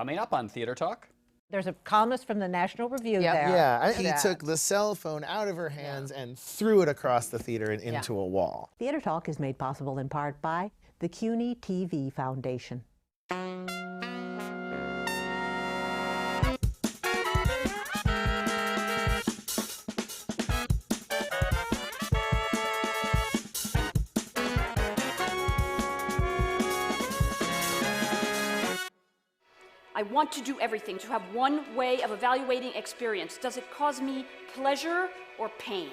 Coming up on Theater Talk. There's a columnist from the National Review there. Yeah, he took the cell phone out of her hands and threw it across the theater and into a wall. Theater Talk is made possible in part by the CUNY TV Foundation. I want to do everything, to have one way of evaluating experience. Does it cause me pleasure or pain?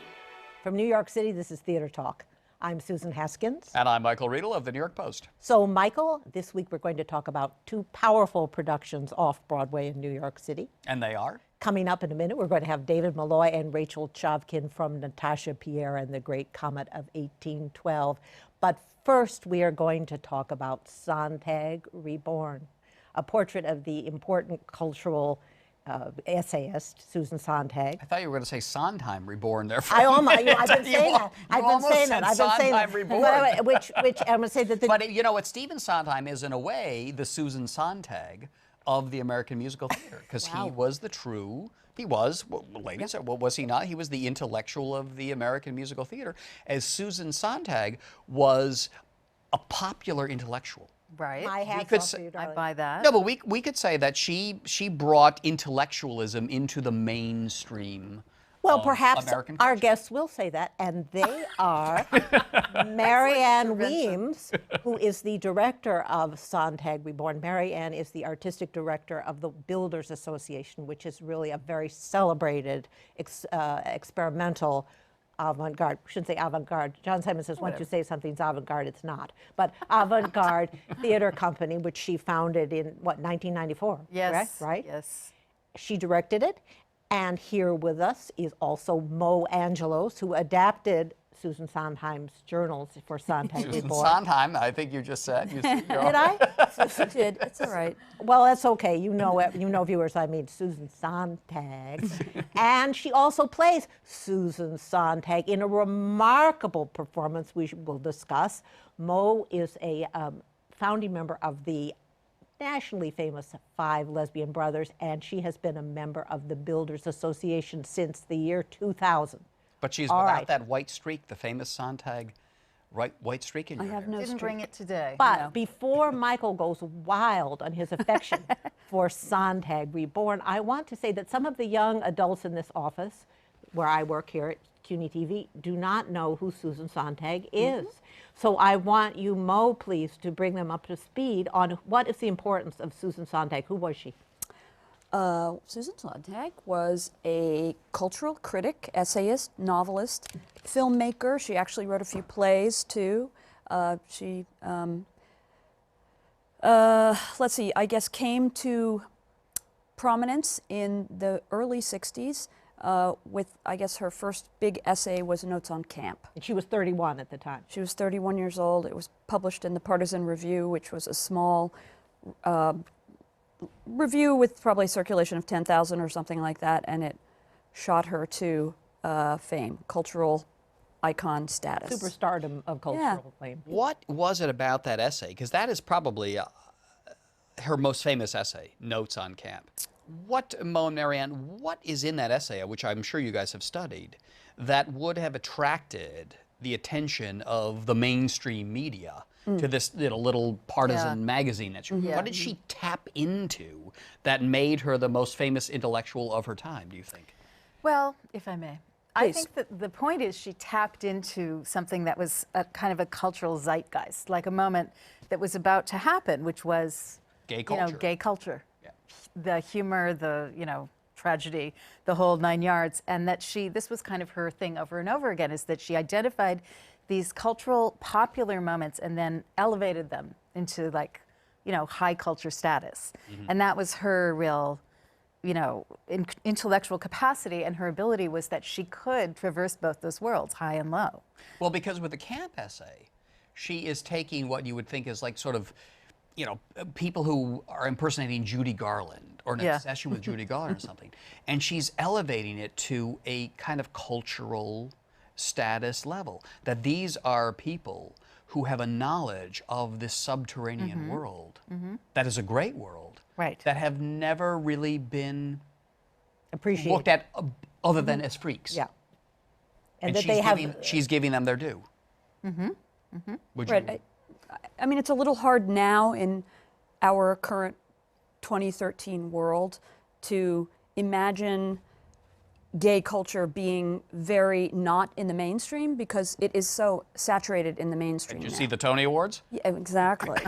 From New York City, this is Theater Talk. I'm Susan Haskins. And I'm Michael Riedel of the New York Post. So, Michael, this week we're going to talk about two powerful productions off Broadway in New York City. And they are? Coming up in a minute, we're going to have David Malloy and Rachel Chavkin from Natasha, Pierre and the Great Comet of 1812. But first, we are going to talk about Sontag, Reborn, a portrait of the important cultural essayist, Susan Sontag. I thought you were going to say Sondheim Reborn there. I've been saying that. I've been saying that. Sondheim Reborn. Which I'm going to say that But you know what, Stephen Sondheim is in a way the Susan Sontag of the American musical theater, because he was the true, ladies, was he not? He was the intellectual of the American musical theater, as Susan Sontag was a popular intellectual. Right. My hat's off to you, I darling. buy that. No, but we could say that she brought intellectualism into the mainstream. Well, perhaps American our culture. guests will say that, and they are Marianne Weems, who is the director of Sontag Reborn. Marianne is the artistic director of the Builders Association, which is really a very celebrated experimental avant-garde. I shouldn't say avant-garde. John Simon says once you say something's avant-garde, it's not. But avant-garde theater company, which she founded in, 1994? Yes. Correct? Right? Yes. She directed it. And here with us is also Moe Angelos, who adapted Susan Sondheim's journals for Sontag Susan Reborn. Sondheim, I think you just said. Did I? Susan did. It's all right. Well, that's okay. You know it. You know, viewers, I mean Susan Sontag. And she also plays Susan Sontag in a remarkable performance we will discuss. Moe is a founding member of the nationally famous Five Lesbian Brothers, and she has been a member of the Builders Association since the year 2000. But she's All without right. that white streak, the famous Sontag white streak in your hair. Didn't bring it today. But before Michael goes wild on his affection for Sontag Reborn, I want to say that some of the young adults in this office, where I work here at CUNY TV, do not know who Susan Sontag is. So I want you, Moe, please, to bring them up to speed on what is the importance of Susan Sontag. Who was she? Susan Sontag was a cultural critic, essayist, novelist, filmmaker. She actually wrote a few plays, too. She, let's see, I guess came to prominence in the early 60s with, I guess, her first big essay was Notes on Camp. And she was 31 at the time. She was 31 years old. It was published in the Partisan Review, which was a small review with probably a circulation of 10,000 or something like that, and it shot her to fame, cultural icon status. Superstardom of cultural fame. What was it about that essay? Because that is probably her most famous essay, Notes on Camp. What, Moe and Marianne, what is in that essay, which I'm sure you guys have studied, that would have attracted the attention of the mainstream media to this little partisan magazine that she wrote? What did she tap into that made her the most famous intellectual of her time, do you think? Well, if I may. I think that the point is she tapped into something that was a kind of a cultural zeitgeist, like a moment that was about to happen, which was Gay culture. gay culture. The humor, the, tragedy, the whole 9 yards, and that this was kind of her thing over and over again, is that she identified these cultural popular moments and then elevated them into high culture status. And that was her real, intellectual capacity, and her ability was that she could traverse both those worlds, high and low. Well, because with the Camp essay, she is taking what you would think is like sort of, people who are impersonating Judy Garland or an obsession with Judy Garland or something. And she's elevating it to a kind of cultural status level, that these are people who have a knowledge of this subterranean world that is a great world, Right. that have never really been Appreciate. looked at other than as freaks. Yeah. And that she's they have. she's giving them their due. Would you? Right. I mean, it's a little hard now in our current 2013 world to imagine gay culture being very not in the mainstream because it is so saturated in the mainstream Did you now. see the Tony Awards? Yeah, exactly.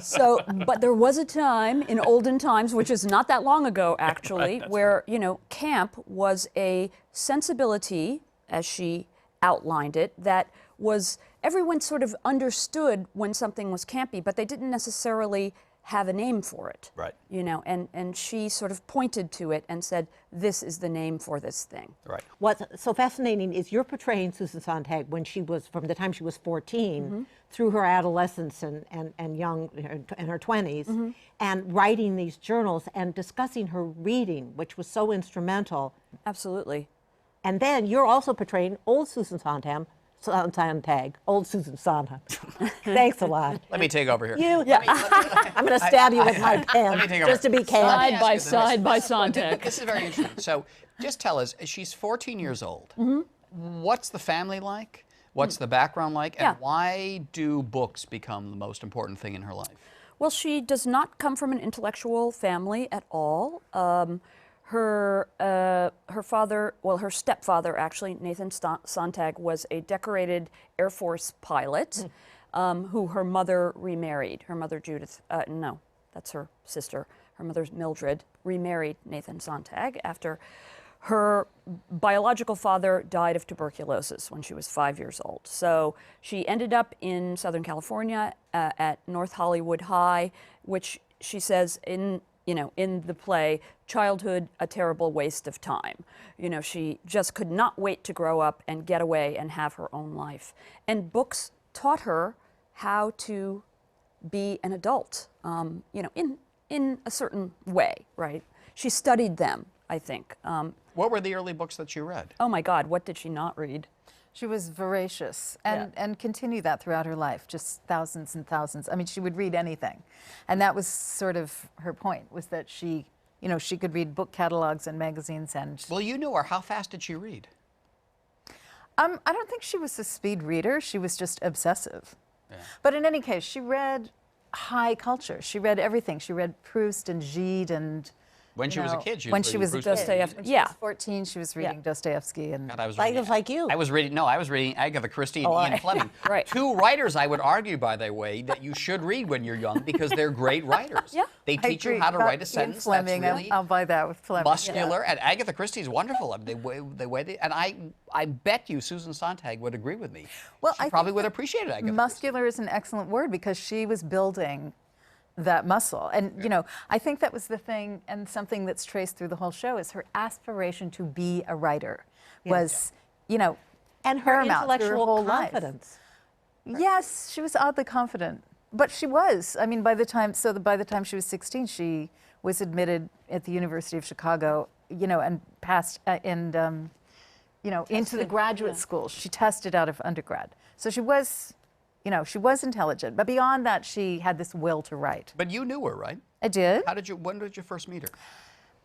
So, but there was a time in olden times, which is not that long ago actually, where, you know, camp was a sensibility, as she outlined it, that was, everyone sort of understood when something was campy, but they didn't necessarily have a name for it. Right. You know, and she sort of pointed to it and said, this is the name for this thing. Right. What's so fascinating is you're portraying Susan Sontag when she was, from the time she was 14 through her adolescence and young, in her 20s, and writing these journals and discussing her reading, which was so instrumental. Absolutely. And then you're also portraying old Susan Sontag, old Susan Sontag. Thanks a lot. Let me take over here. I'm going to stab you with my pen me take over. just to be candid. Side by This- side by this- Sontag. This is very interesting. So just tell us, she's 14 years old. What's the family like? What's the background like? And Yeah. why do books become the most important thing in her life? Well, she does not come from an intellectual family at all. Her father, well, her stepfather actually, Nathan Sontag, was a decorated Air Force pilot who her mother remarried. Her mother Judith, no, that's her sister. Her mother's Mildred remarried Nathan Sontag after her biological father died of tuberculosis when she was 5 years old. So she ended up in Southern California at North Hollywood High, which she says in the play, childhood, a terrible waste of time. You know, she just could not wait to grow up and get away and have her own life. And books taught her how to be an adult, in a certain way, right? She studied them, I think. What were the early books that she read? Oh my God, what did she not read? She was voracious and continued that throughout her life, just thousands and thousands. I mean, she would read anything. And that was sort of her point, was that she could read book catalogs and magazines and... Well, you knew her. How fast did she read? I don't think she was a speed reader. She was just obsessive. Yeah. But in any case, she read high culture. She read everything. She read Proust and Gide and... When she was a kid, when she was a Proust. kid. Dostoevsky. When she Yeah. was 14, she was reading Dostoevsky and... God, I was Like, reading, it was like you. I was reading Agatha Christie and Ian Fleming. Right. Two writers, I would argue, by the way, that you should read when you're young because they're great writers. Yeah. They I teach you agree. how to About write a Ian sentence Fleming, that's really I'll buy that with Fleming. muscular. And Agatha Christie's wonderful. I mean, and I bet you Susan Sontag would agree with me. Well, she I probably think would appreciate it. Agatha muscular is an excellent word because she was building that muscle. And, I think that was the thing, and something that's traced through the whole show is her aspiration to be a writer was, and her paramount through her intellectual whole life. confidence. Yes, she was oddly confident. But she was. I mean, by the time she was 16, she was admitted at the University of Chicago, and passed into the graduate school. She tested out of undergrad. So she was, she was intelligent. But beyond that, she had this will to write. But you knew her, right? I did. When did you first meet her?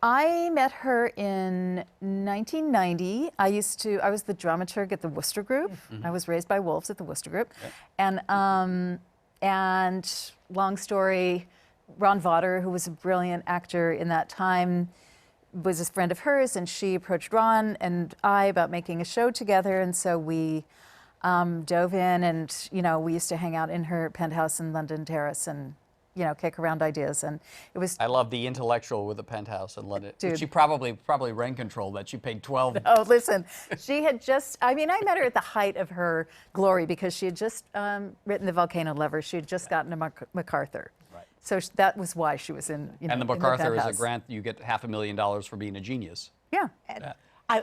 I met her in 1990. I was the dramaturg at the Worcester Group. I was raised by wolves at the Worcester Group. Okay. And long story, Ron Votter, who was a brilliant actor in that time, was a friend of hers, and she approached Ron and I about making a show together. And so we dove in, and we used to hang out in her penthouse in London Terrace and kick around ideas. And it was... I love the intellectual with a penthouse in London. Dude. She probably rent controlled that. She paid 12. Oh, listen, she had just, I met her at the height of her glory because she had just written The Volcano Lover. She had just gotten a MacArthur. Right. So that was why she was in, And the in MacArthur is a penthouse. grant. You get $500,000 for being a genius. Yeah.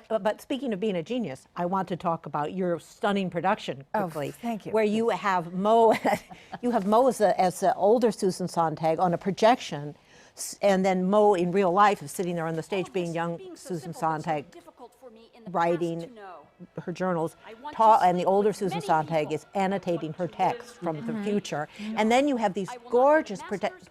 But speaking of being a genius, I want to talk about your stunning production quickly. Thank you. Where you have Moe, as the older Susan Sontag on a projection, and then Moe in real life is sitting there on the stage being young Susan Sontag, writing her journals, and the older Susan Sontag is annotating her text from the future. And then you have these gorgeous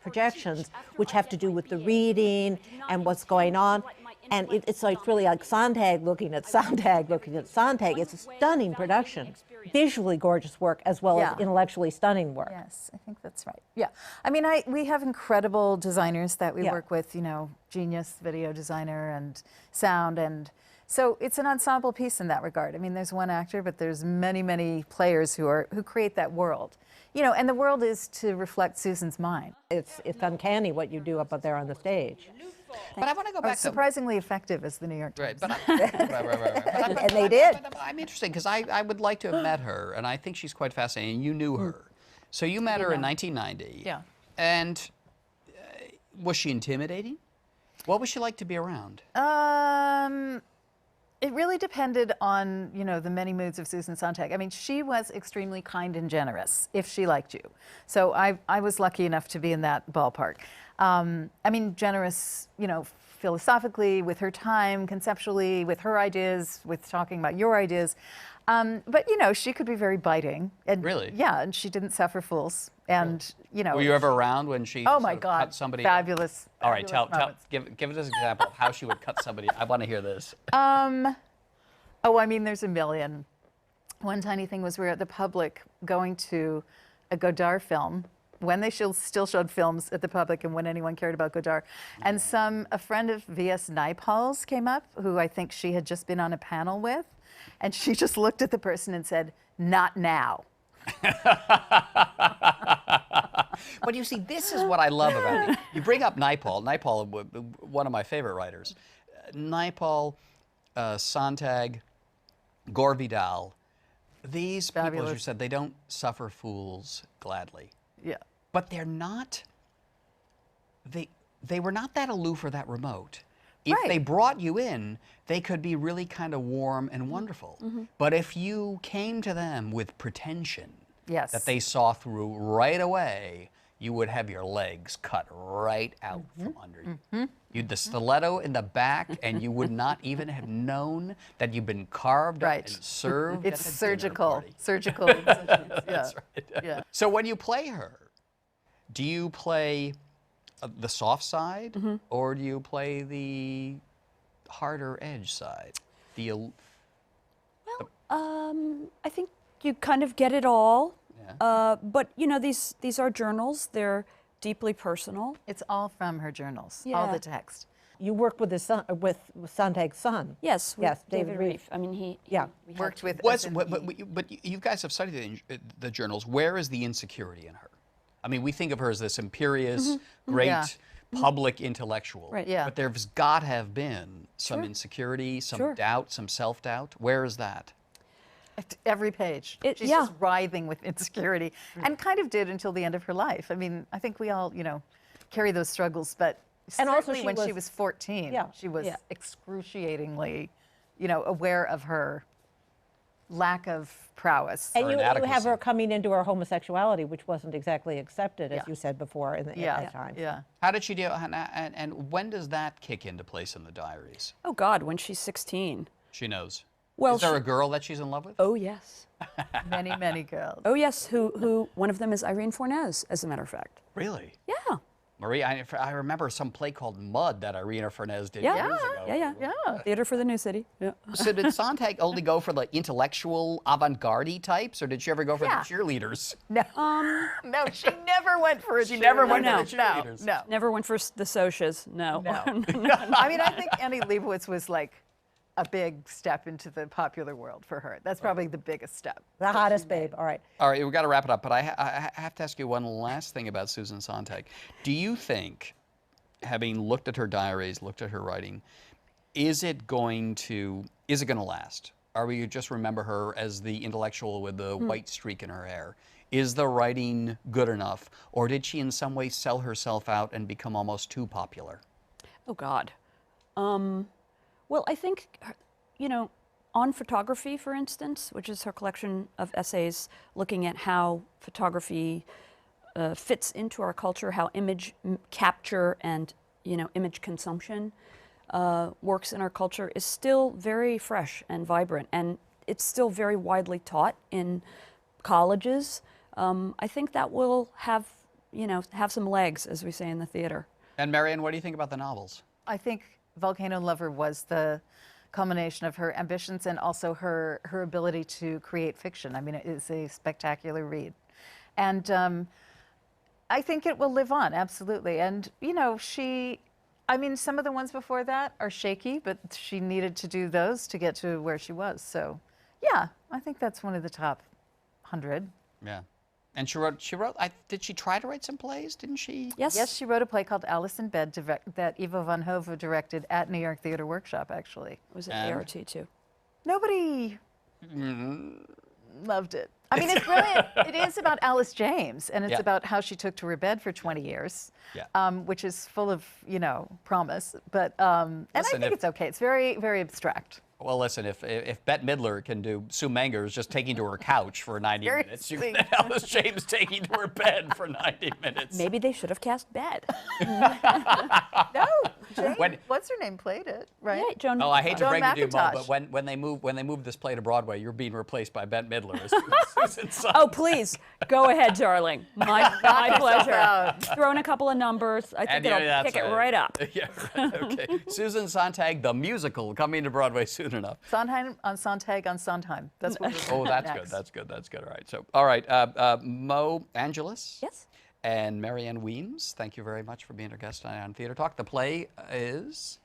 projections which have to do with the reading and what's going on. And it's like really like Sontag looking at Sontag looking at Sontag. It's a stunning production, visually gorgeous work as well as intellectually stunning work. Yes, I think that's right. Yeah, I mean, we have incredible designers that we work with. You know, genius video designer and sound, and so it's an ensemble piece in that regard. I mean, there's one actor, but there's many players who create that world. You know, and the world is to reflect Susan's mind. It's uncanny what you do up there on the stage. But I want to go back to surprisingly effective as the New York Times. Right, but right. And they did. But I'm interested because I would like to have met her, and I think she's quite fascinating. You knew her, so you met her in 1990. Yeah. And was she intimidating? What was she like to be around? It really depended on, you know, the many moods of Susan Sontag. I mean, she was extremely kind and generous if she liked you. So I was lucky enough to be in that ballpark. I mean, generous, you know, philosophically, with her time, conceptually, with her ideas, with talking about your ideas. But, you know, she could be very biting. And, Really? Yeah, and she didn't suffer fools. And, you know. Were you ever around when she Oh, my sort of God. cut somebody? Fabulous. All right, moments. give us an example of how she would cut somebody. I want to hear this. Oh, I mean, there's a million. One tiny thing was we were at the Public going to a Godard film when they still showed films at the Public and when anyone cared about Godard. And a friend of V.S. Naipaul's came up, who I think she had just been on a panel with, and she just looked at the person and said, "Not now." But you see, this is what I love about it. You bring up Naipaul. Naipaul, one of my favorite writers. Naipaul, Sontag, Gore Vidal. These people, as you said, they don't suffer fools gladly. Yeah. But they're not. They were not that aloof or that remote. If they brought you in, they could be really kind of warm and wonderful. But if you came to them with pretension that they saw through right away, you would have your legs cut right out from under you. You'd the stiletto in the back, and you would not even have known that you've been carved up and served. It's at the surgical. dinner party. Surgical. Yeah. That's right. Yeah. So when you play her, do you play the soft side, or do you play the harder edge side? I think you kind of get it all. Yeah. But you know, these are journals. They're deeply personal. It's all from her journals. All the text. You worked with with Sontag's son. Yes. Yes, David Reef. I mean, he Worked with. But you guys have studied the journals. Where is the insecurity in her? I mean, we think of her as this imperious, great public intellectual. Right. Yeah. But there's got to have been some insecurity, some doubt, some self-doubt. Where is that? Every page. She's just writhing with insecurity, and kind of did until the end of her life. I mean, I think we all, you know, carry those struggles, but And also certainly when she was 14, she was excruciatingly, you know, aware of her lack of prowess. And you have her coming into her homosexuality, which wasn't exactly accepted, as you said before, at that time. Yeah. How did she deal, and when does that kick into place in the diaries? Oh God, when she's 16. She knows. Well, is there a girl that she's in love with? Oh yes. Many girls. Oh yes. Who? One of them is Irene Fornés, as a matter of fact. Really? Yeah. Marie, I remember some play called Mud that Irina Fornés did years ago. Yeah. Theater for the New City. Yeah. So did Sontag only go for the intellectual avant-garde types, or did she ever go for the cheerleaders? No. No, she never went for a She never went for the No, cheerleaders. no. Never went for the socias. No. I mean, I think Annie Leibovitz was like a big step into the popular world for her. That's probably the biggest step. The hottest babe. All right. All right, we've got to wrap it up, but I have to ask you one last thing about Susan Sontag. Do you think, having looked at her diaries, looked at her writing, is it going to last? Or will you just remember her as the intellectual with the white streak in her hair? Is the writing good enough, or did she in some way sell herself out and become almost too popular? Oh God. Well, I think, you know, on photography, for instance, which is her collection of essays looking at how photography fits into our culture, how image capture and, you know, image consumption works in our culture, is still very fresh and vibrant. And it's still very widely taught in colleges. I think that will have some legs, as we say in the theater. And Marianne, what do you think about the novels? I think Volcano Lover was the culmination of her ambitions and also her ability to create fiction. I mean, it is a spectacular read. And I think it will live on, absolutely. And, I mean, some of the ones before that are shaky, but she needed to do those to get to where she was. So, yeah, I think that's one of the top 100. Yeah. And did she try to write some plays, didn't she? Yes. Yes, she wrote a play called Alice in Bed that Ivo van Hove directed at New York Theater Workshop, actually. It was at ART, too. Nobody loved it. I mean, it's brilliant. It is about Alice James, and it's about how she took to her bed for 20 years, which is full of, promise. But and I think it's okay. It's very, very abstract. Well, listen, if Bette Midler can do Sue Mengers just taking to her couch for 90 minutes, you can have Alice James taking to her bed for 90 minutes. Maybe they should have cast Bette. No, Jane, what's her name played it, right? Yeah, Joan. Oh, I hate to Joan break it to you, Mo, McIntosh. but when they move this play to Broadway, you're being replaced by Bette Midler as Susan Sontag. Oh, please, go ahead, darling. My pleasure. Throw in a couple of numbers. I think it'll pick it right up. Yeah, right, okay. Susan Sontag, the musical, coming to Broadway soon enough. Sontag on Sondheim. That's what we're Oh, that's next. good. That's good. That's good. All right. Moe Angelos. Yes. And Marianne Weems, thank you very much for being our guest tonight on Theater Talk. The play is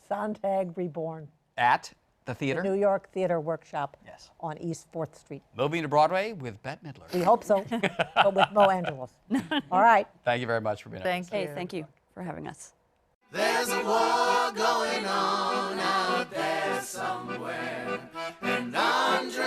Sontag Reborn. at the theater. New York Theater Workshop. Yes. On East 4th Street. Moving to Broadway with Bette Midler. We hope so, but with Moe Angelos. All right. Thank you very much for being our guest. Thank you. Hey, thank you for having us. There's a war going on out there somewhere, and Andre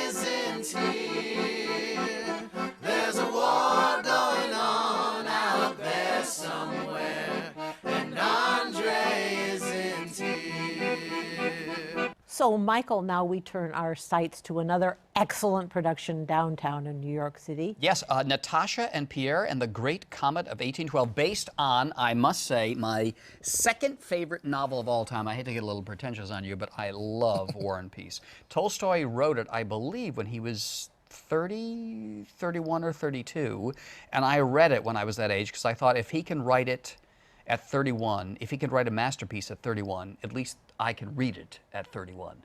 isn't here. There's a war going on out there somewhere, and Andre isn't here. So, Michael, now we turn our sights to another excellent production downtown in New York City. Yes, Natasha and Pierre and the Great Comet of 1812, based on, I must say, my second favorite novel of all time. I hate to get a little pretentious on you, but I love War and Peace. Tolstoy wrote it, I believe, when he was 30, 31 or 32, and I read it when I was that age because I thought if he can write it at 31, if he can write a masterpiece at 31, at least I can read it at 31.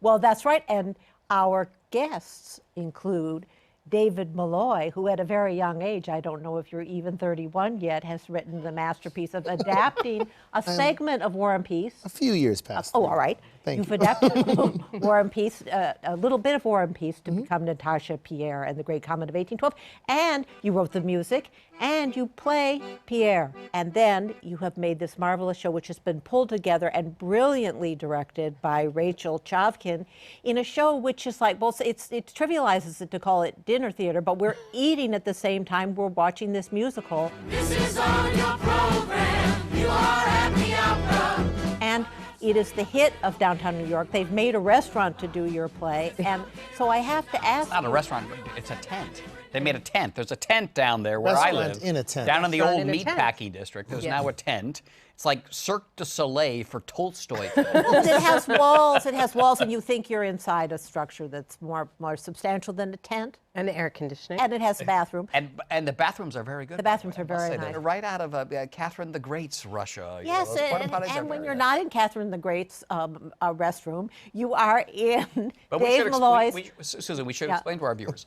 Well, that's right. And our guests include David Malloy, who at a very young age, I don't know if you're even 31 yet, has written the masterpiece of adapting a segment of War and Peace. A few years past. Oh, all right. Thank You've you. adapted War and Peace, a little bit of War and Peace to become Natasha, Pierre, and the Great Comet of 1812. And you wrote the music, and you play Pierre. And then you have made this marvelous show, which has been pulled together and brilliantly directed by Rachel Chavkin in a show which is like, well, it trivializes it to call it dinner theater, but we're eating at the same time we're watching this musical. This is on your program. You are at the opera. And it is the hit of downtown New York. They've made a restaurant to do your play. And so I have to ask It's not a restaurant, it's a tent. They made a tent. There's a tent down there where I Restaurant live. in a tent. Down in the Restaurant old in a tent. meatpacking district. There's now a tent. It's like Cirque du Soleil for Tolstoy. It has walls. It has walls, and you think you're inside a structure that's more substantial than a tent. And air conditioning. And it has a bathroom. And the bathrooms are very good. The bathrooms by are the way. I must very say, nice. They're right out of Catherine the Great's Russia. You know, Yes, those porta potties are and when very you're nice. not in Catherine the Great's restroom, you are in But we Dave should Malloy's. Susan, we should Yeah. explain to our viewers.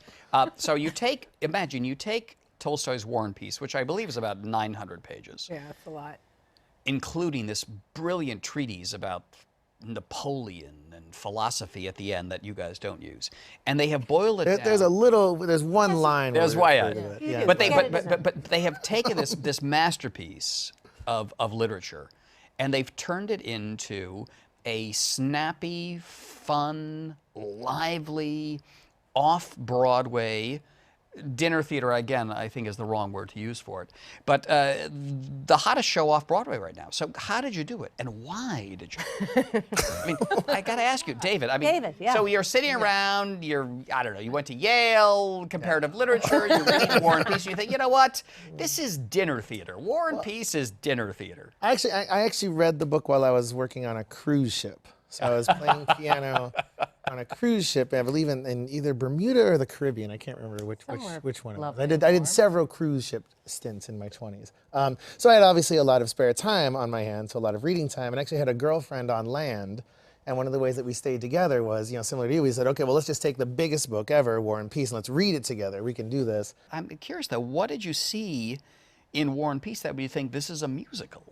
So imagine you take Tolstoy's War and Peace, which I believe is about 900 pages, Yeah, that's a lot. including this brilliant treatise about Napoleon and philosophy at the end that you guys don't use. And they have boiled it down. There's one line. There's where why we I. refer to it. Yeah. But they Get it in but they have taken this masterpiece of literature, and they've turned it into a snappy, fun, lively, off-Broadway dinner theater. Again, I think is the wrong word to use for it. But the hottest show off Broadway right now. So how did you do it, and why did you? I mean, I got to ask you, David. I mean, David, yeah. So you're sitting around. I don't know. You went to Yale, comparative literature. You're reading War and Peace. And you think, you know what? This is dinner theater. War and Peace is dinner theater. I actually read the book while I was working on a cruise ship. So I was playing piano on a cruise ship, I believe in either Bermuda or the Caribbean. I can't remember which one it was. I did several cruise ship stints in my 20s. So I had obviously a lot of spare time on my hands, so a lot of reading time, and actually had a girlfriend on land. And one of the ways that we stayed together was, similar to you, we said, okay, well, let's just take the biggest book ever, War and Peace, and let's read it together. We can do this. I'm curious, though, what did you see in War and Peace that made you think this is a musical?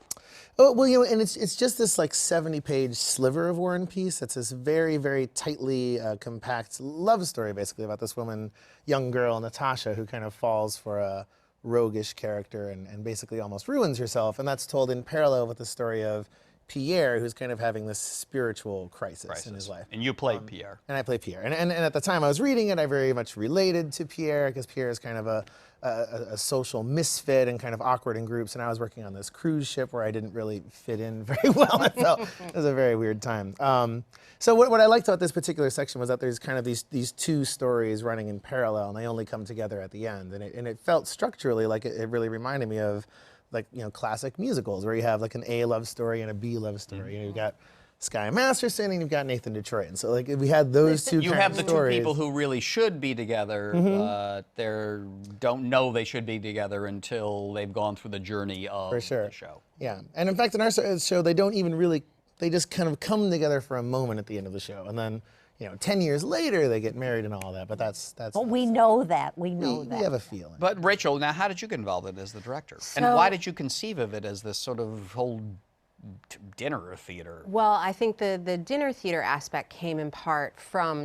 Oh, well, and it's just this like 70-page sliver of War and Peace. It's this very, very tightly compact love story, basically, about this woman, young girl, Natasha, who kind of falls for a roguish character and basically almost ruins herself. And that's told in parallel with the story of Pierre, who's kind of having this spiritual crisis in his life. And you played Pierre. And I played Pierre. And at the time I was reading it, I very much related to Pierre, because Pierre is kind of a social misfit and kind of awkward in groups. And I was working on this cruise ship where I didn't really fit in very well. It was a very weird time. So what I liked about this particular section was that there's kind of these two stories running in parallel, and they only come together at the end. And it felt structurally like it really reminded me of classic musicals where you have like an A love story and a B love story. You've got Sky Masterson and you've got Nathan Detroit. And so we had those two You kind have of the stories. two people who really should be together. They don't know they should be together until they've gone through the journey of the show. Yeah, and in fact in our show they don't even really, they just kind of come together for a moment at the end of the show. And then 10 years later, they get married and all that, but that's. Well, we know that. We know that. We have a feeling. But Rachel, now how did you get involved in it as the director? And why did you conceive of it as this sort of whole dinner theater? Well, I think the dinner theater aspect came in part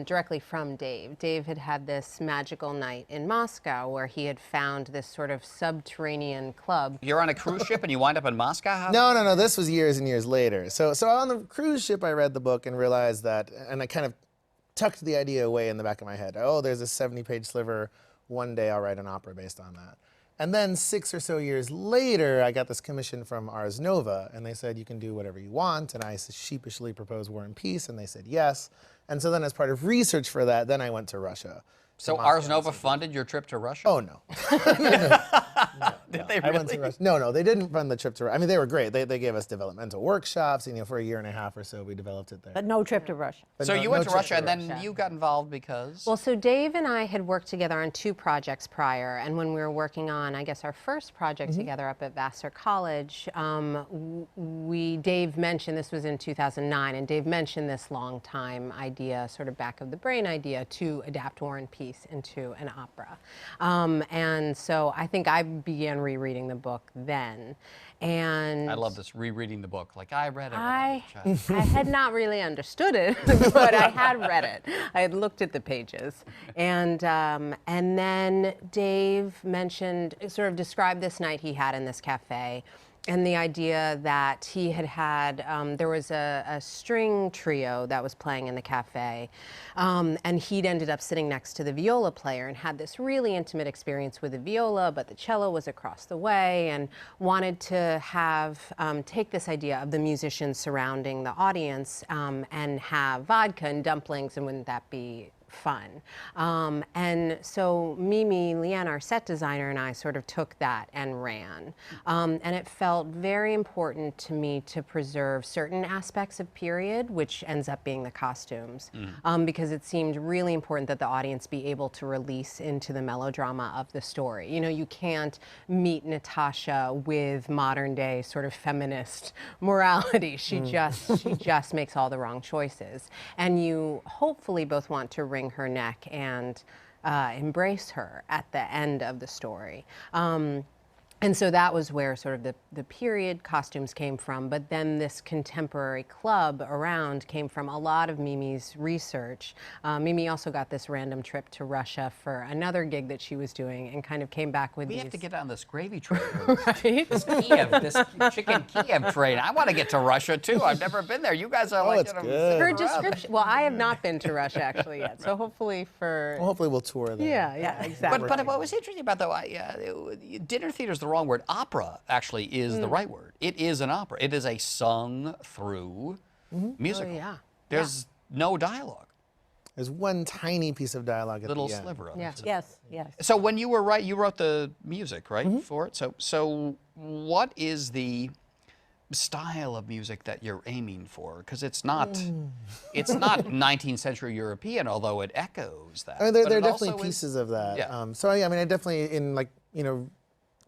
directly from Dave. Dave had this magical night in Moscow where he had found this sort of subterranean club. You're on a cruise ship and you wind up in Moscow? No. This was years and years later. So on the cruise ship, I read the book and realized that, and I kind of tucked the idea away in the back of my head. Oh, there's a 70-page sliver. One day I'll write an opera based on that. And then 6 or so years later, I got this commission from Ars Nova, and they said, you can do whatever you want. And I sheepishly proposed War and Peace, and they said yes. And so then as part of research for that, then I went to Russia. So Ars Nova funded your trip to Russia? Oh, no. Did they really? I went to Russia. No, they didn't fund the trip to Russia. I mean, they were great. They gave us developmental workshops, and for a year and a half or so, we developed it there. But no trip to Russia. But so no- you no went to trip Russia, and then you got involved because? Well, so Dave and I had worked together on 2 projects prior, and when we were working on, I guess, our first project together up at Vassar College, Dave mentioned, this was in 2009, and Dave mentioned this long time idea, sort of back of the brain idea, to adapt War and Peace into an opera. And so I think I began rereading the book then. And I love this, rereading the book. Like, I read it. I had not really understood it, but I had read it. I had looked at the pages. And then Dave sort of described this night he had in this cafe, and the idea that he had, there was a string trio that was playing in the cafe, and he'd ended up sitting next to the viola player and had this really intimate experience with the viola, but the cello was across the way, and wanted to take this idea of the musicians surrounding the audience and have vodka and dumplings, and wouldn't that be fun? And so Mimi, Leanne, our set designer, and I sort of took that and ran. And it felt very important to me to preserve certain aspects of period, which ends up being the costumes, because it seemed really important that the audience be able to release into the melodrama of the story. You can't meet Natasha with modern day sort of feminist morality. She just makes all the wrong choices. And you hopefully both want to wring her neck and embrace her at the end of the story. And so that was where sort of the period costumes came from, but then this contemporary club around came from a lot of Mimi's research. Mimi also got this random trip to Russia for another gig that she was doing and kind of came back with We these. have to get on this gravy train. Right? This chicken Kiev train. I want to get to Russia too. I've never been there. You guys are like, it's good. Her description, well, I have not been to Russia actually yet, so hopefully Well, hopefully we'll tour there. yeah, exactly. But what was interesting about dinner theater is the wrong word. Opera actually is the right word. It is an opera. It is a sung through musical. Oh, yeah. There's no dialogue. There's one tiny piece of dialogue at Little the end. sliver of Yeah. it. Yes. So when you you wrote the music, right, for it? So what is the style of music that you're aiming for? Because it's not 19th century European, although it echoes that. I mean, But there are it definitely also is- pieces of that. Yeah. So I mean, I definitely in like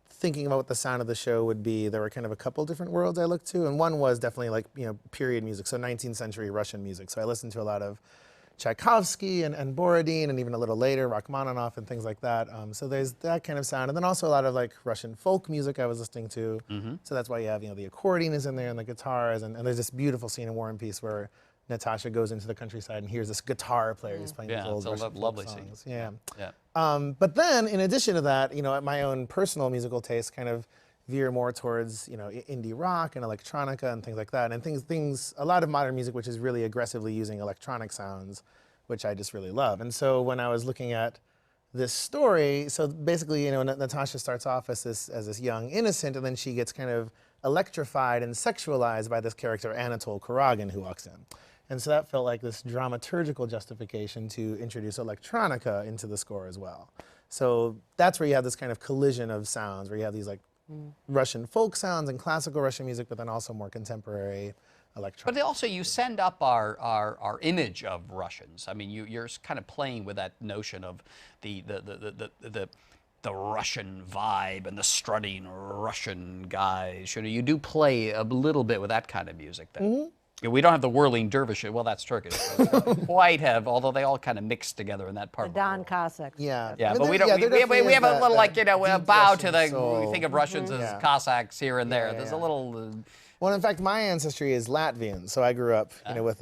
thinking about what the sound of the show would be, there were kind of a couple different worlds I looked to, and one was definitely like period music, so 19th century Russian music. So I listened to a lot of Tchaikovsky and Borodin, and even a little later Rachmaninoff and things like that. So there's that kind of sound, and then also a lot of like Russian folk music I was listening to. So that's why you have the accordion is in there and the guitars, and there's this beautiful scene in War and Peace where Natasha goes into the countryside and hears this guitar player who's playing these old it's a Russian folk lovely scene. songs. Yeah. Yeah. But then, in addition to that, my own personal musical tastes kind of veer more towards, indie rock and electronica and things like that, and a lot of modern music which is really aggressively using electronic sounds, which I just really love. And so when I was looking at this story, so basically, Natasha starts off as this young innocent, and then she gets kind of electrified and sexualized by this character Anatol Kuragin who walks in. And so that felt like this dramaturgical justification to introduce electronica into the score as well. So that's where you have this kind of collision of sounds, where you have these like Russian folk sounds and classical Russian music, but then also more contemporary electronic. But also you send up our image of Russians. I mean, you're kind of playing with that notion of the Russian vibe and the strutting Russian guys. You do play a little bit with that kind of music then. We don't have the whirling dervishes. Well, that's Turkish. So we don't quite have, although they all kind of mix together in that part. The of the Don world. Cossacks. Yeah. Yeah, I mean, but we there- don't. yeah, there we definitely have is a little that like a deep bow to Russian the. soul. We think of Russians as Yeah. Cossacks here and there. Yeah, There's yeah. a little. Well, in fact, my ancestry is Latvian, so I grew up, with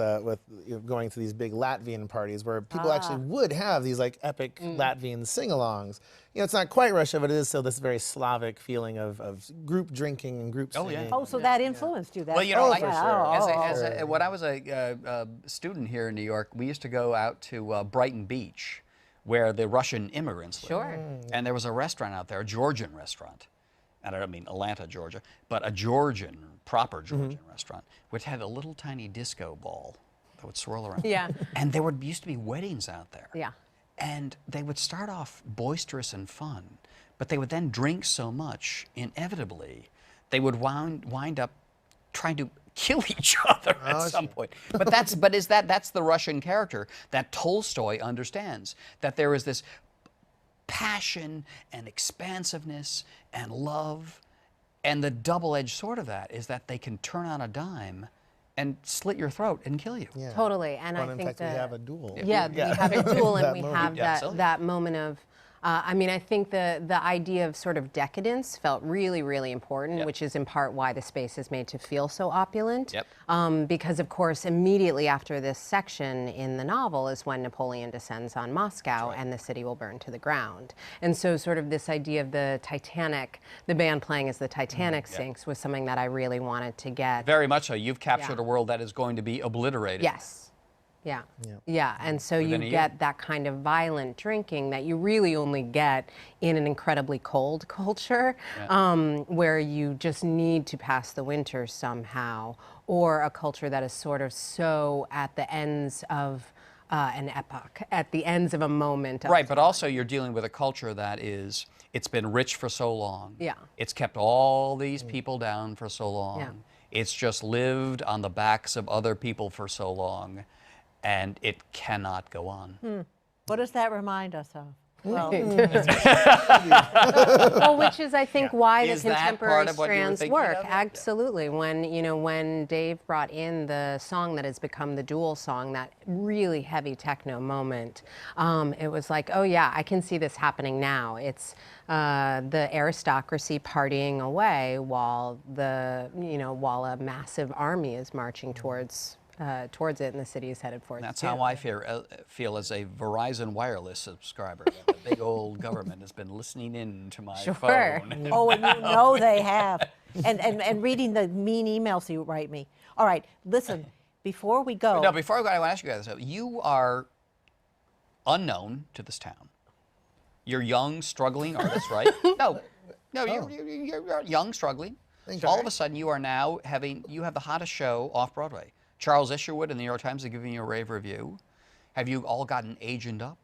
going to these big Latvian parties where people actually would have these like epic Latvian sing-alongs. It's not quite Russia, but it is still this very Slavic feeling of group drinking and group Oh, yeah. singing. Oh, so that influenced you. That Well, for sure. when I was a student here in New York, we used to go out to Brighton Beach, where the Russian immigrants lived. Sure. And there was a restaurant out there, a Georgian restaurant. And I don't mean Atlanta, Georgia, but a proper Georgian restaurant, which had a little tiny disco ball that would swirl around. Yeah. And there used to be weddings out there. Yeah. And they would start off boisterous and fun, but they would then drink so much, inevitably, they would wind up trying to kill each other at some point. But that's the Russian character that Tolstoy understands, that there is this passion and expansiveness and love, and the double-edged sword of that is that they can turn on a dime and slit your throat and kill you. Yeah. Totally, and Well, I in think fact, we have a duel. Yeah, we have a duel, and That we moment. have Yeah, absolutely. that moment of. I think the idea of sort of decadence felt really, really important, Yep. which is in part why the space is made to feel so opulent. Yep. Because, of course, immediately after this section in the novel is when Napoleon descends on Moscow and the city will burn to the ground. And so sort of this idea of the Titanic, the band playing as the Titanic sinks, was something that I really wanted to get. Very much so. You've captured Yeah. a world that is going to be obliterated. Yes. Yeah. And so you Within a year. get that kind of violent drinking that you really only get in an incredibly cold culture, where you just need to pass the winter somehow, or a culture that is sort of so at the ends of an epoch, at the ends of a moment. Right, but also you're dealing with a culture that it's been rich for so long. Yeah. It's kept all these people down for so long. Yeah. It's just lived on the backs of other people for so long, and it cannot go on. What does that remind us of? Well, Well, which is, I think, why the Is that part contemporary of what you were strands thinking work. of? Yeah. Absolutely. When Dave brought in the song that has become the duel song, that really heavy techno moment, it was like, oh yeah, I can see this happening now. It's the aristocracy partying away while while a massive army is marching towards it, and the city is headed for it. That's how I feel as a Verizon wireless subscriber. That the big old government has been listening in to my phone. oh, and you know they have. And reading the mean emails you write me. All right, listen, before we go. No, before I go, I want to ask you guys, you are unknown to this town. You're young, struggling artist, right? No, you're young, struggling. All of a sudden, you are now you have the hottest show off Broadway. Charles Isherwood and the New York Times are giving you a rave review. Have you all gotten agent up?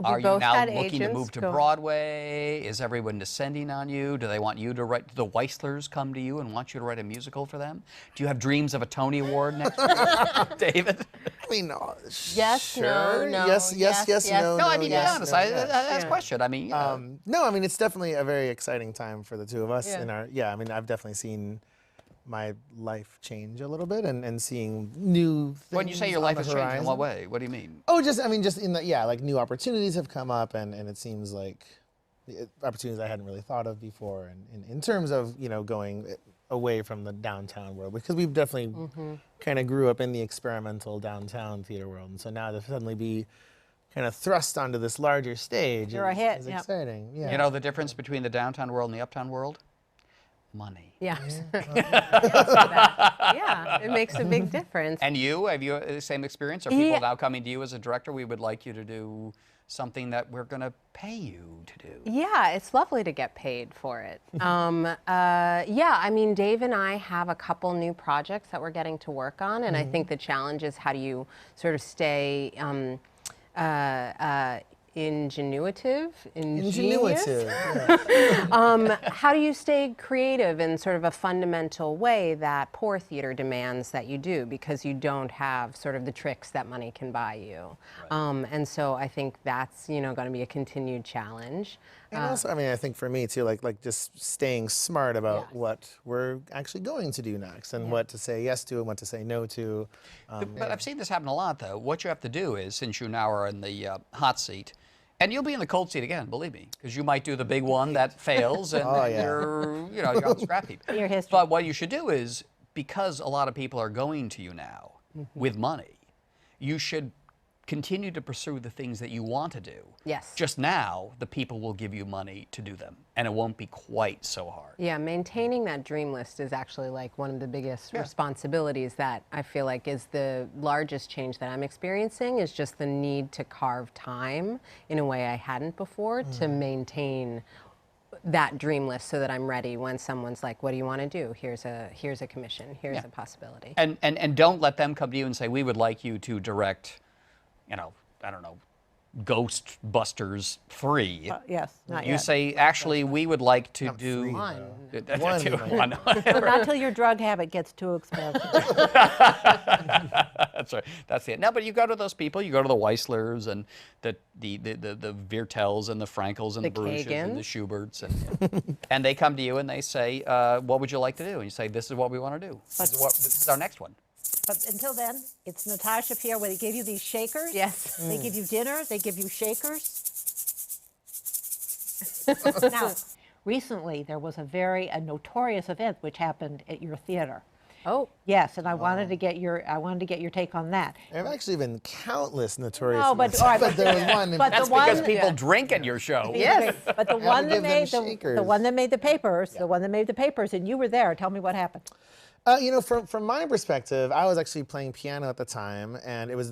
Are you both now had looking to agents move to go- Broadway? Is everyone descending on you? Do they want you to write? Do the Weislers come to you and want you to write a musical for them? Do you have dreams of a Tony Award next year, David? I mean, Yes, sure. no, no, Yes, yes, no, No, I mean, yes, be honest. no, I yes. that's a question. I mean, No, I mean, it's definitely a very exciting time for the two of us. Yeah. I mean, I've definitely seen my life change a little bit and seeing new things. when you say your on life the has changed, in horizon. what way? What do you mean? Oh, just in the, like new opportunities have come up and it seems like opportunities I hadn't really thought of before and in terms of, going away from the downtown world, because we've definitely kind of grew up in the experimental downtown theater world. And so now to suddenly be kind of thrust onto this larger stage You're a hit, is yep. exciting. Yeah. You know the difference between the downtown world and the uptown world? Money. Yeah. Yeah, it makes a big difference. And you, have you the same experience? Are people Yeah. now coming to you as a director? We would like you to do something that we're going to pay you to do. Yeah, it's lovely to get paid for it. Yeah, I mean, Dave and I have a couple new projects that we're getting to work on, and I think the challenge is how do you Ingenious. Yeah. How do you stay creative in sort of a fundamental way that poor theater demands that you do, because you don't have sort of the tricks that money can buy you. And so I think that's going to be a continued challenge. And also, I mean, I think for me too, like just staying smart about what we're actually going to do next and what to say yes to and what to say no to. But I've seen this happen a lot, though. What you have to do is, since you now are in the hot seat, and you'll be in the cold seat again, believe me, because you might do the big one that fails, and you're on the scrap heap. Your history. But what you should do is, because a lot of people are going to you now with money, you should continue to pursue the things that you want to do. Yes. Just now, the people will give you money to do them, and it won't be quite so hard. Yeah, maintaining that dream list is actually like one of the biggest responsibilities that I feel like is the largest change that I'm experiencing, is just the need to carve time in a way I hadn't before to maintain that dream list so that I'm ready when someone's like, what do you want to do? Here's a commission, here's a possibility. And don't let them come to you and say, we would like you to direct, I don't know, Ghostbusters 3. Yes, not You yet. say, actually, we would like to do One. One. Not till your drug habit gets too expensive. That's right. That's it. No, but you go to those people. You go to the Weislers and the Viertels and the Frankels and the Bruches and the Schuberts, and they come to you and they say, "What would you like to do?" And you say, "This is what we want to do. This is our next one." But until then, it's Natasha, Pierre, where they give you these shakers. Yes. They give you dinner. They give you shakers. Now, recently there was a notorious event which happened at your theater. Oh. Yes, and I wanted to get your take on that. There have actually been countless notorious No, but events, all right, but there was one. but That's the one, because people drink at your show. Yes. but the one that give them made shakers. the one that made the papers, and you were there. Tell me what happened. From my perspective, I was actually playing piano at the time, and it's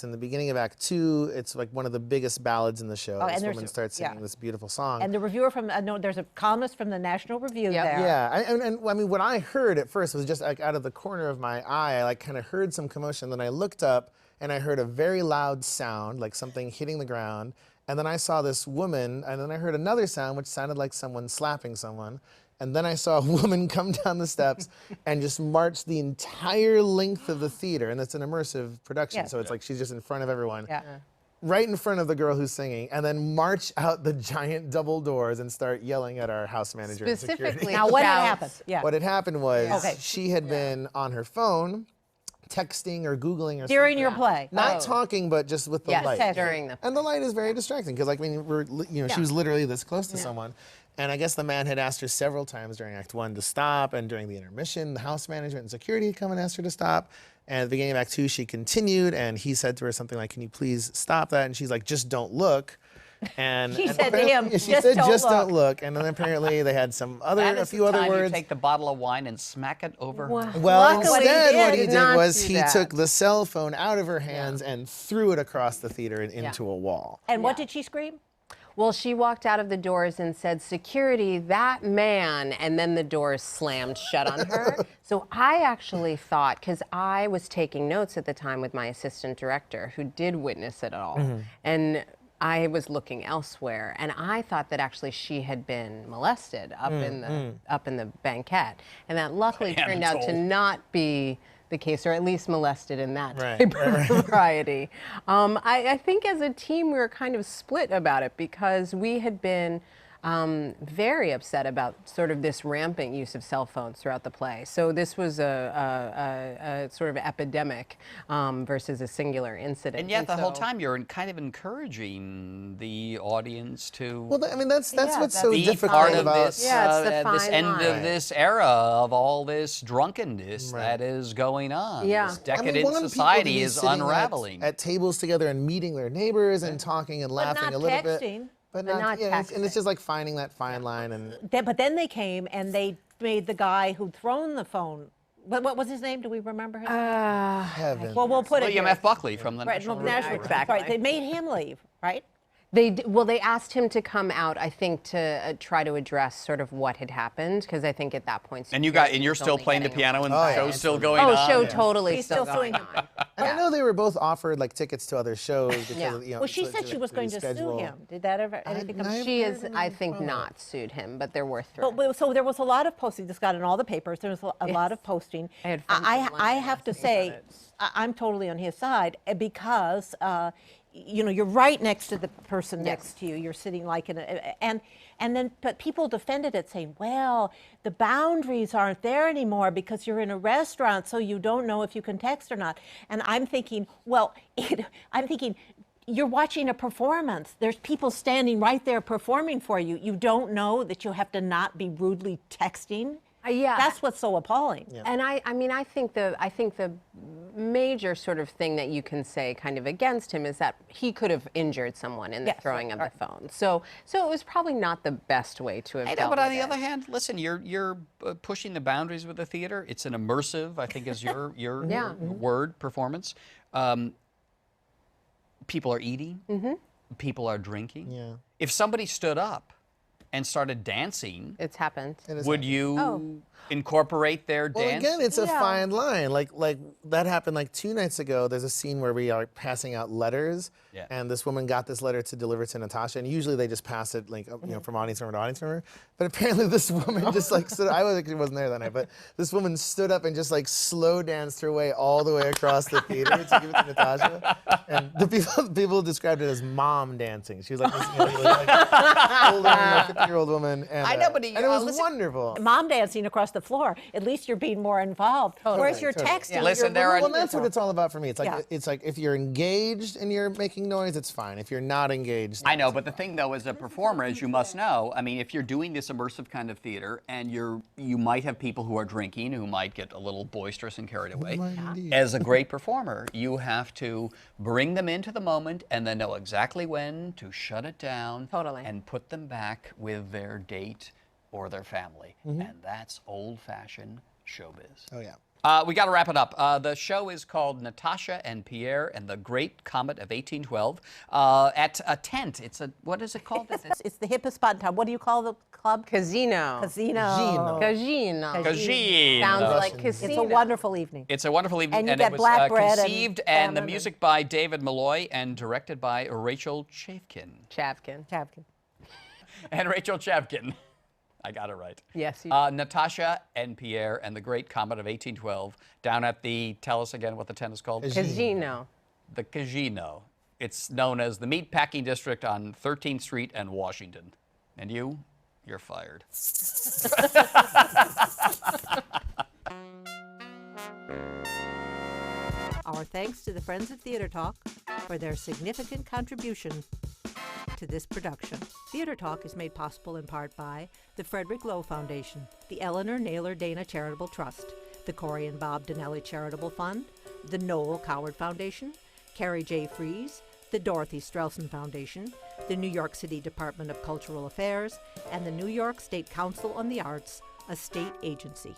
in the beginning of Act 2. It's like one of the biggest ballads in the show. Oh, and this there's- woman starts singing this beautiful song. And the reviewer from there's a columnist from the National Review there. Yeah, and I mean, what I heard at first was just like out of the corner of my eye, I like kind of heard some commotion. Then I looked up and I heard a very loud sound, like something hitting the ground. And then I saw this woman, and then I heard another sound which sounded like someone slapping someone. And then I saw a woman come down the steps and just march the entire length of the theater. And it's an immersive production, Yeah. so it's like she's just in front of everyone. Yeah. Right in front of the girl who's singing, and then march out the giant double doors and start yelling at our house manager and security. Specifically Now, what had about- happened? Yeah. What had happened was Okay. she had been on her phone, texting or Googling or During something. your play. Not talking, but just with the Yes, light. during the And the light is very distracting because, like, I mean, she was literally this close to someone. And I guess the man had asked her several times during Act 1 to stop, and during the intermission, the house management and security had come and asked her to stop. And at the beginning of Act 2, she continued, and he said to her something like, "Can you please stop that?" And she's like, "Just don't look." And She and said to him, yeah, she "Just said, don't "Just look." don't look." And then apparently they had That a is few the other time words. You take the bottle of wine and smack it over. her. Well, Luckily, instead, he what he did did not was do he that. took the cell phone out of her hands and threw it across the theater and into a wall. And what did she scream? Well, she walked out of the doors and said, "Security, that man," and then the doors slammed shut on her. So I actually thought, because I was taking notes at the time with my assistant director who did witness it all, and I was looking elsewhere, and I thought that actually she had been molested up in the banquette, and that luckily turned out to not be the case, or at least molested in that type of variety. I think as a team we were kind of split about it because we had been very upset about sort of this rampant use of cell phones throughout the play. So this was a sort of epidemic versus a singular incident. And yet the whole time you're kind of encouraging the audience to Well, I mean, that's what's so be difficult part of about this, it's the end fine of line. this era of all this drunkenness that is going on. Yeah. This I mean, decadent one, people society to be is sitting unraveling. at tables together and meeting their neighbors and talking and laughing not a little bit. texting. But But not, not yeah, and it's texting. just like finding that fine line. And But then they came and they made the guy who'd thrown the phone. What was his name? Do we remember his name? heaven. Well, we'll put William it here. F. Buckley from the Right, National no, National Review. Review. Right, they made him leave, right? They asked him to come out, I think, to try to address sort of what had happened, because I think at that point. And you're security still was only playing the getting piano and Oh, the yeah. show's still going Oh, on. show totally He's still still going suing on. And I know they were both offered like tickets to other shows because Yeah. of, you know. Well, she to- said to- she was to going to sue reschedule. him. Did that ever anything come? I- She is, I think, not sued him, but there were threats. So there was a lot of posting. This got in all the papers. There was a lot of posting. I had friends in I London have to asking say, about it. I'm totally on his side because you know, you're right next to the person next to you. You're sitting like in a, and then but people defended it, saying, well, the boundaries aren't there anymore because you're in a restaurant, so you don't know if you can text or not. And I'm thinking, well, I'm thinking. You're watching a performance. There's people standing right there performing for you. You don't know that you have to not be rudely texting. Yeah. That's what's so appalling. And I mean, I think the major sort of thing that you can say kind of against him is that he could have injured someone in the Yes, throwing right, of the phone. So it was probably not the best way to have I know, dealt but on with the it. other hand, listen, you're pushing the boundaries with the theater. It's an immersive, I think, is your word performance. People are eating. People are drinking. Yeah. If somebody stood up and started dancing, It's happened. would you incorporate their Well, dance? again, it's a fine line. Like that happened like 2 nights ago. There's a scene where we are passing out letters, Yeah. and this woman got this letter to deliver to Natasha, and usually they just pass it like you know from audience member to audience member. But apparently this woman just like stood. I actually wasn't there that night, but this woman stood up and just like slow danced her way all the way across the theater to give it to Natasha. And the people described it as mom dancing. She was like this like older, 50-year-old woman, and, I know, but and it was listen- wonderful. Mom dancing across the floor. At least you're being more involved. Whereas you're totally. texting. Listen, you're there are- Well, that's what it's all about for me. It's like Yeah. it's like if you're engaged and you're making noise, it's fine. If you're not engaged, I know, but the thing though, as a performer, as you must know, I mean, if you're doing this immersive kind of theater, and you might have people who are drinking, who might get a little boisterous and carried away. As a great performer, you have to bring them into the moment and then know exactly when to shut it down Totally. and put them back with their date or their family, and that's old-fashioned showbiz. Oh yeah. We got to wrap it up. The show is called Natasha and Pierre and the Great Comet of 1812 at a tent. It's a, what is it called? It's the hippest spot in town. What do you call the club? Casino. Casino. Casino. Casino. Sounds like Russian. casino. It's a wonderful evening. It's a wonderful evening, And you and get it was black bread and conceived and the salmon music by David Malloy and directed by Rachel Chavkin. Chavkin. Chavkin. And Rachel Chavkin. I got it right. Yes, you Natasha and Pierre and the Great Comet of 1812 down at the, tell us again what the tent is called? Casino. The Casino. It's known as the Meatpacking District on 13th Street and Washington. And you're fired. Our thanks to the Friends of Theater Talk for their significant contribution to this production. Theater Talk is made possible in part by the Frederick Lowe Foundation, the Eleanor Naylor Dana Charitable Trust, the Corey and Bob Donnelly Charitable Fund, the Noel Coward Foundation, Carrie J. Fries, the Dorothy Strelson Foundation, the New York City Department of Cultural Affairs, and the New York State Council on the Arts, a state agency.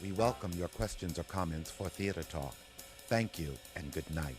We welcome your questions or comments for Theater Talk. Thank you and good night.